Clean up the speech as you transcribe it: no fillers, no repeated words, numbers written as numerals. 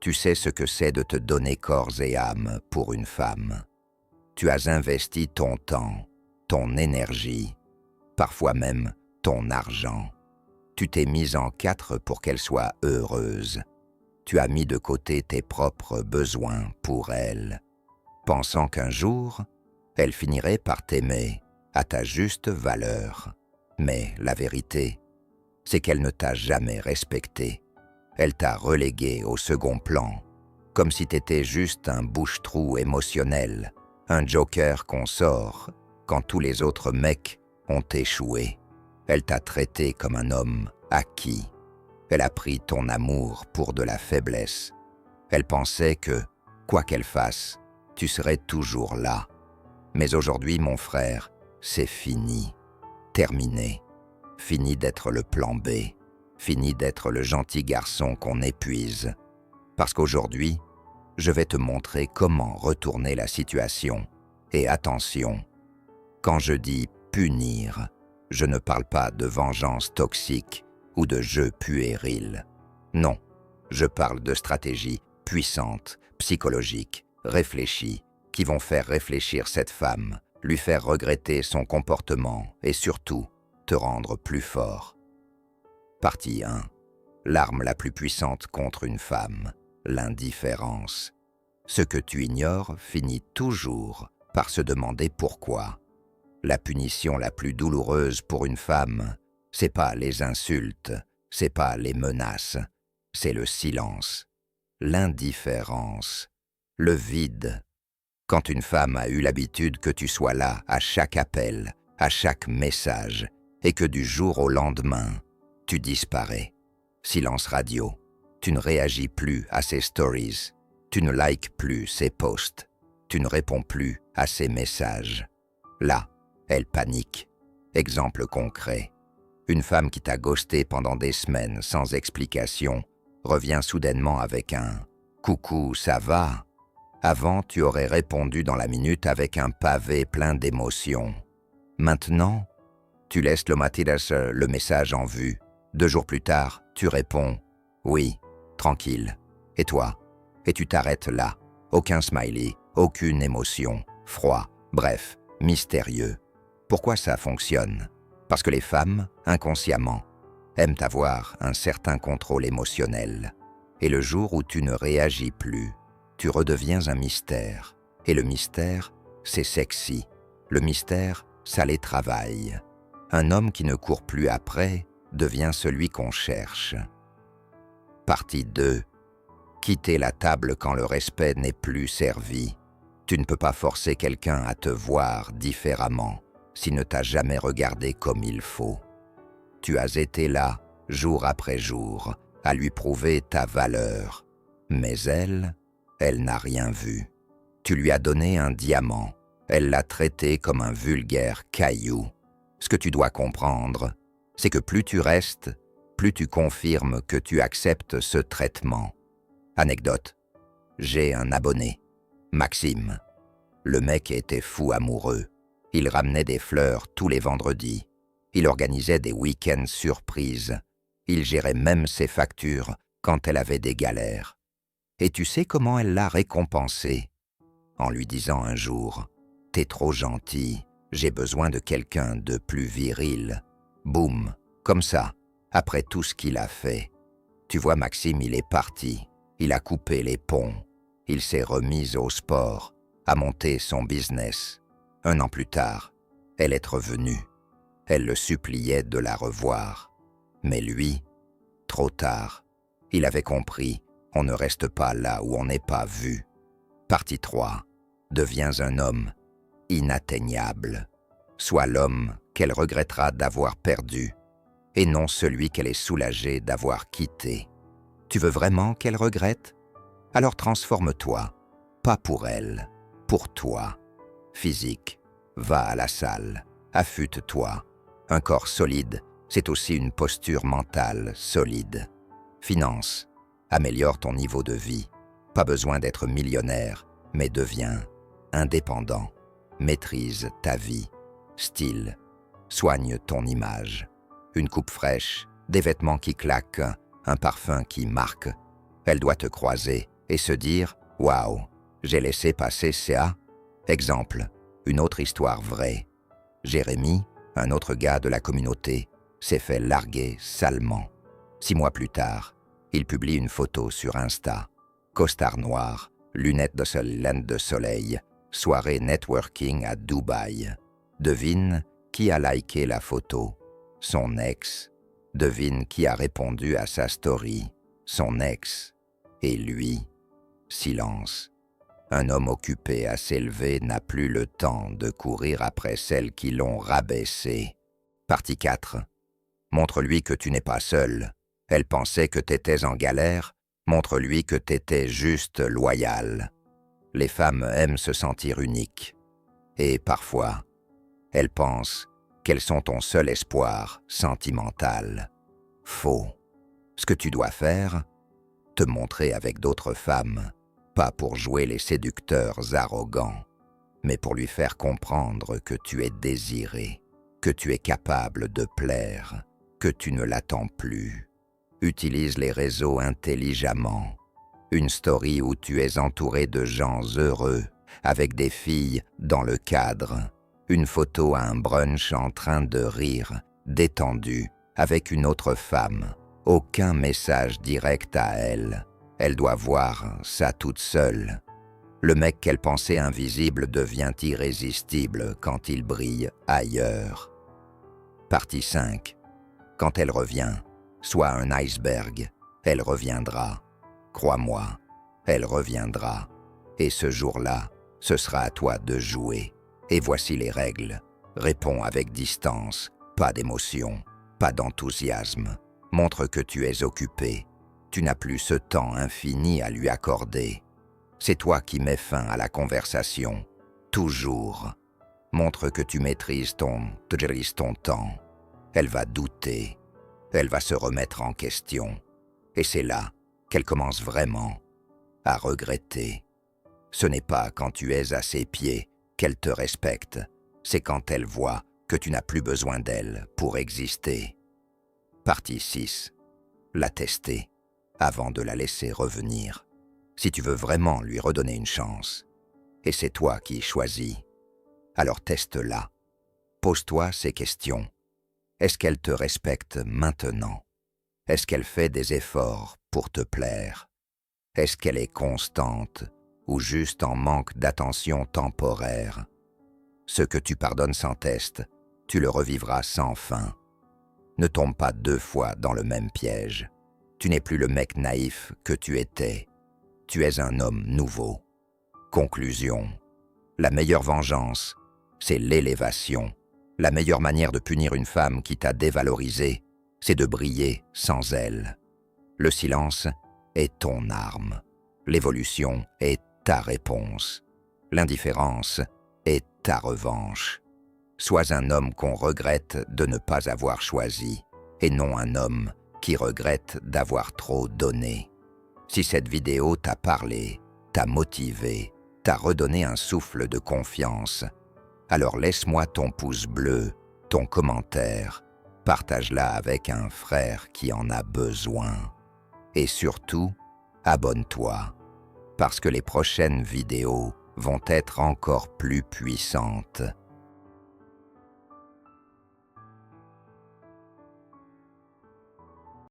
Tu sais ce que c'est de te donner corps et âme pour une femme. Tu as investi ton temps, ton énergie, parfois même ton argent. Tu t'es mise en quatre pour qu'elle soit heureuse. Tu as mis de côté tes propres besoins pour elle, pensant qu'un jour, elle finirait par t'aimer à ta juste valeur. Mais la vérité, c'est qu'elle ne t'a jamais respecté. Elle t'a relégué au second plan, comme si t'étais juste un bouche-trou émotionnel, un joker qu'on sort quand tous les autres mecs ont échoué. Elle t'a traité comme un homme acquis. Elle a pris ton amour pour de la faiblesse. Elle pensait que, quoi qu'elle fasse, tu serais toujours là. Mais aujourd'hui, mon frère, c'est fini, terminé. Fini d'être le plan B, fini d'être le gentil garçon qu'on épuise. Parce qu'aujourd'hui, je vais te montrer comment retourner la situation. Et attention, quand je dis punir, je ne parle pas de vengeance toxique ou de jeu puéril. Non, je parle de stratégies puissantes, psychologiques, réfléchies, qui vont faire réfléchir cette femme, lui faire regretter son comportement et surtout, te rendre plus fort. Partie 1. L'arme la plus puissante contre une femme, l'indifférence. Ce que tu ignores finit toujours par se demander pourquoi. La punition la plus douloureuse pour une femme, c'est pas les insultes, c'est pas les menaces, c'est le silence, l'indifférence, le vide. Quand une femme a eu l'habitude que tu sois là à chaque appel, à chaque message, et que du jour au lendemain, tu disparais. Silence radio. Tu ne réagis plus à ses stories. Tu ne likes plus ses posts. Tu ne réponds plus à ses messages. Là, elle panique. Exemple concret. Une femme qui t'a ghosté pendant des semaines sans explication revient soudainement avec un « Coucou, ça va ?» Avant, tu aurais répondu dans la minute avec un pavé plein d'émotions. Maintenant, tu laisses le message en vue. 2 jours plus tard, tu réponds « Oui, tranquille. Et toi ?» Et tu t'arrêtes là. Aucun smiley, aucune émotion, froid, bref, mystérieux. Pourquoi ça fonctionne? Parce que les femmes, inconsciemment, aiment avoir un certain contrôle émotionnel. Et le jour où tu ne réagis plus, tu redeviens un mystère. Et le mystère, c'est sexy. Le mystère, ça les travaille. Un homme qui ne court plus après devient celui qu'on cherche. Partie 2. Quitter la table quand le respect n'est plus servi. Tu ne peux pas forcer quelqu'un à te voir différemment s'il ne t'a jamais regardé comme il faut. Tu as été là, jour après jour, à lui prouver ta valeur. Mais elle n'a rien vu. Tu lui as donné un diamant. Elle l'a traité comme un vulgaire caillou. Ce que tu dois comprendre, c'est que plus tu restes, plus tu confirmes que tu acceptes ce traitement. Anecdote. J'ai un abonné, Maxime. Le mec était fou amoureux. Il ramenait des fleurs tous les vendredis. Il organisait des week-ends surprises. Il gérait même ses factures quand elle avait des galères. Et tu sais comment elle l'a récompensé? En lui disant un jour « T'es trop gentil, j'ai besoin de quelqu'un de plus viril. » Boum, comme ça, après tout ce qu'il a fait. Tu vois, Maxime, il est parti. Il a coupé les ponts. Il s'est remis au sport, a monté son business. 1 an plus tard, elle est revenue. Elle le suppliait de la revoir. Mais lui, trop tard, il avait compris, on ne reste pas là où on n'est pas vu. Partie 3. Deviens un homme inatteignable. Sois l'homme qu'elle regrettera d'avoir perdu, et non celui qu'elle est soulagée d'avoir quitté. Tu veux vraiment qu'elle regrette? Alors transforme-toi, pas pour elle, pour toi. Physique, va à la salle, affûte-toi. Un corps solide, c'est aussi une posture mentale solide. Finance, améliore ton niveau de vie. Pas besoin d'être millionnaire, mais deviens indépendant. Maîtrise ta vie. Style, soigne ton image. Une coupe fraîche, des vêtements qui claquent, un parfum qui marque. Elle doit te croiser et se dire « Waouh, j'ai laissé passer ça ». Exemple, une autre histoire vraie. Jérémy, un autre gars de la communauté, s'est fait larguer salement. 6 mois plus tard, il publie une photo sur Insta. Costard noir, lunettes de soleil, soirée networking à Dubaï. Devine qui a liké la photo? Son ex. Devine qui a répondu à sa story? Son ex. Et lui? Silence. Un homme occupé à s'élever n'a plus le temps de courir après celles qui l'ont rabaissé. Partie 4. Montre-lui que tu n'es pas seul. Elle pensait que t'étais en galère. Montre-lui que t'étais juste loyal. Les femmes aiment se sentir uniques. Et parfois, elles pensent qu'elles sont ton seul espoir sentimental. Faux. Ce que tu dois faire, te montrer avec d'autres femmes, pas pour jouer les séducteurs arrogants, mais pour lui faire comprendre que tu es désiré, que tu es capable de plaire, que tu ne l'attends plus. Utilise les réseaux intelligemment. Une story où tu es entouré de gens heureux, avec des filles dans le cadre. Une photo à un brunch en train de rire, détendu, avec une autre femme. Aucun message direct à elle. Elle doit voir ça toute seule. Le mec qu'elle pensait invisible devient irrésistible quand il brille ailleurs. Partie 5. Quand elle revient, sois un iceberg. Elle reviendra. Crois-moi, elle reviendra. Et ce jour-là, ce sera à toi de jouer. Et voici les règles. Réponds avec distance, pas d'émotion, pas d'enthousiasme. Montre que tu es occupé. Tu n'as plus ce temps infini à lui accorder. C'est toi qui mets fin à la conversation. Toujours. Montre que tu maîtrises ton temps. Elle va douter. Elle va se remettre en question. Et c'est là qu'elle commence vraiment à regretter. Ce n'est pas quand tu es à ses pieds qu'elle te respecte. C'est quand elle voit que tu n'as plus besoin d'elle pour exister. Partie 6. La tester avant de la laisser revenir. Si tu veux vraiment lui redonner une chance, et c'est toi qui choisis, alors teste-la. Pose-toi ces questions. Est-ce qu'elle te respecte maintenant? Est-ce qu'elle fait des efforts pour te plaire? Est-ce qu'elle est constante ou juste en manque d'attention temporaire? Ce que tu pardonnes sans test, tu le revivras sans fin. Ne tombe pas 2 fois dans le même piège. Tu n'es plus le mec naïf que tu étais. Tu es un homme nouveau. Conclusion. La meilleure vengeance, c'est l'élévation. La meilleure manière de punir une femme qui t'a dévalorisé, c'est de briller sans elle. Le silence est ton arme. L'évolution est ta réponse. L'indifférence est ta revanche. Sois un homme qu'on regrette de ne pas avoir choisi, et non un homme qui regrette d'avoir trop donné. Si cette vidéo t'a parlé, t'a motivé, t'a redonné un souffle de confiance, alors laisse-moi ton pouce bleu, ton commentaire, partage-la avec un frère qui en a besoin. Et surtout, abonne-toi, parce que les prochaines vidéos vont être encore plus puissantes.